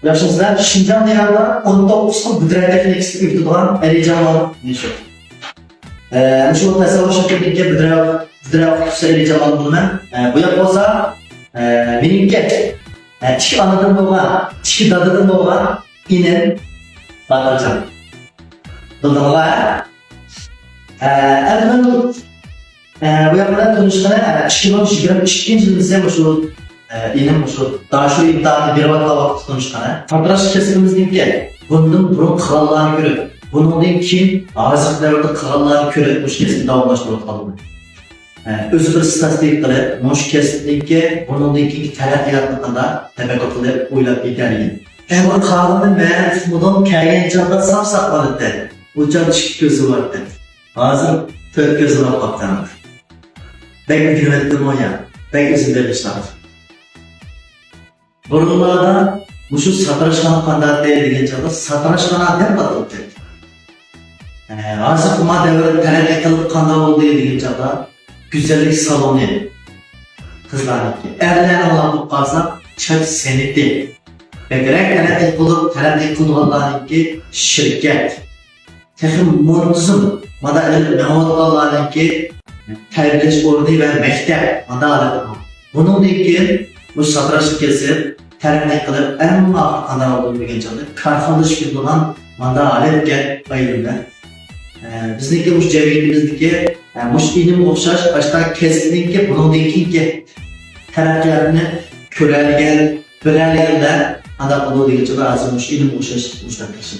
Yaşınızda Şincan diyarında 19 yıl güdret teknikisi ürettiğin Erican var. Şu tasavvur şirketiga bidra Erican var bundan. Bu yapılsa benimki iki anadan doğan, iki dadadan doğan inen Batırcan. Dıldılar. Elbette bu yapılan tanışkana 2022 yılında şu inim şu daha şu iddialı bir vakit tanışkana. Fatraş kesimimizdeki bunun burun krallarını görüp, bunun kim azıklarda krallarını görüp bu kesimde davranıştırıp kaldı. Özü bir statistikleri, muş kesimdeki bunun iki terapiyatlığında tebek atılıp oylap giderken. Ama kanunun ve bunun kayın canda saf sakladı. Bu can çıkıp gözü vardı. Hazır tört gözüne baktanır. Belki hükümettim o ya, belki izin vermişler. Burunlarda bu şu satrançkanı kandidat değerli çağda satrançkanı hep atıldı. Hazır kuma devre terek kılıp kandidat olduğu dediğin çağda güzellik salonu kızlarınki. Erlerini alıp kalsa çöp senedi. Ve gerek terek kılıp terek kılıp şirket. Tekim muntuzum. Mada el Mehmetallah'ınki terbiyeç ordu ve mektep. Mada alıp. Bunun için bu satranç kesip terbiye kılıp en mağdur kanal olduğunu bilgen çağda karşılaş bir duran mada alıp gel bayılımda. Bizdeki bu cemiyetimizdeki bu ilim okşaş başta kesinlikle bunun için terapiyatını körelgen, bölelgenler anda olduğu bilgen çağda azılmış ilim okşaş müştaklaşır.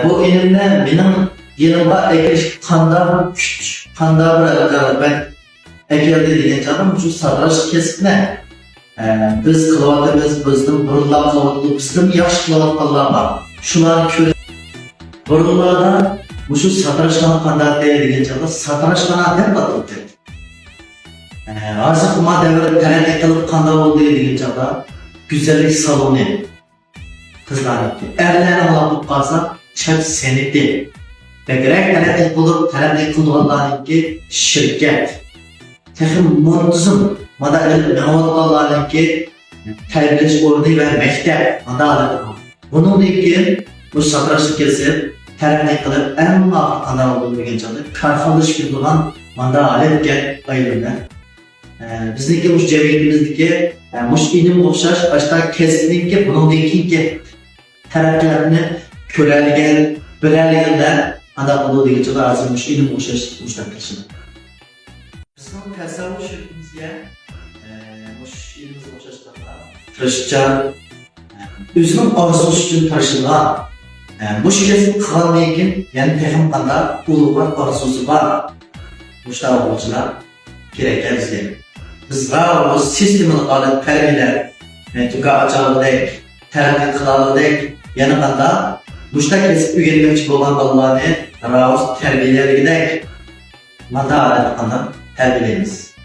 Bu ilimde benim yanımda ekleş kanda bırakır ben ekelde diyen çağda bu satranç kesine biz kılavatımız bizden burunlar kılavatlı bizden yaş kılavatlılar var. Şunların körü burunlarda bu satrançkanı kandidat diyen çağda satrançkanı hep atıldı. Hazır kuma devre terek kılıp kandidat olduğu diyen çağda güzellik salonu kızlarınki. Erlerini alıp kalsa çöp senedi. Ve gerek terek bulup terek kılıp şirket. Tekim muntuzum. Mada el Mehmetallah'ınki terbiyeç ordu ve mektep. Mada alıp. Bunun için bu satrançı kesip terek kılıp en mağdur kanal olduğunu bilgen çağda karşılaş bir duran manda alıp gel bayılımda. Bizdeki bu cemiyetimizdeki bu ilim okşaş başta kesinlikle bunun için terapiyatını körelgen, bölelgenler anda olduğu gibi çok azalmış ilim okşaş müştaklaşır. Bizim tasavvur şirketimizde bu ilim okşaşlarla tırışça özünün arzusu için tırışırlar. Bu şirketin kılamayken yani tehim kanda ulu var, arzusu var. Müştah olcular gereken bizde. Biz var o sistemin alıp terbiyeler, tüka açalıdık, terapi kılalıdık, yanı kanda müştah kesip üyenmek olan Allah'ını raus terbiyeler gidek. Mada alet kanda terbiyeleyiniz.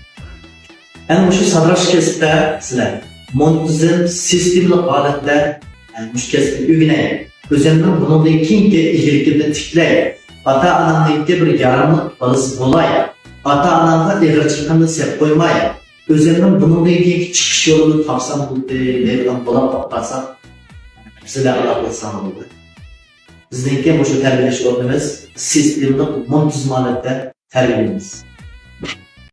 Yani bu satranç kesipte sizler montuzun sistemli aletler muş kesip üyeneyin. Özellikle bunun için ki ilerikinde tikleyin. Ata anamda bir yarımlık balısı olay. Ata anamda eğerçilikten sep koymayın. Özellikle bunun için çıkış yolunu tapsam bu devran bola patlarsam sizler Allah'la olur. Bizdeki bu terbiyeleş olduğumuz sistemli montuz malette terbiyelimiz.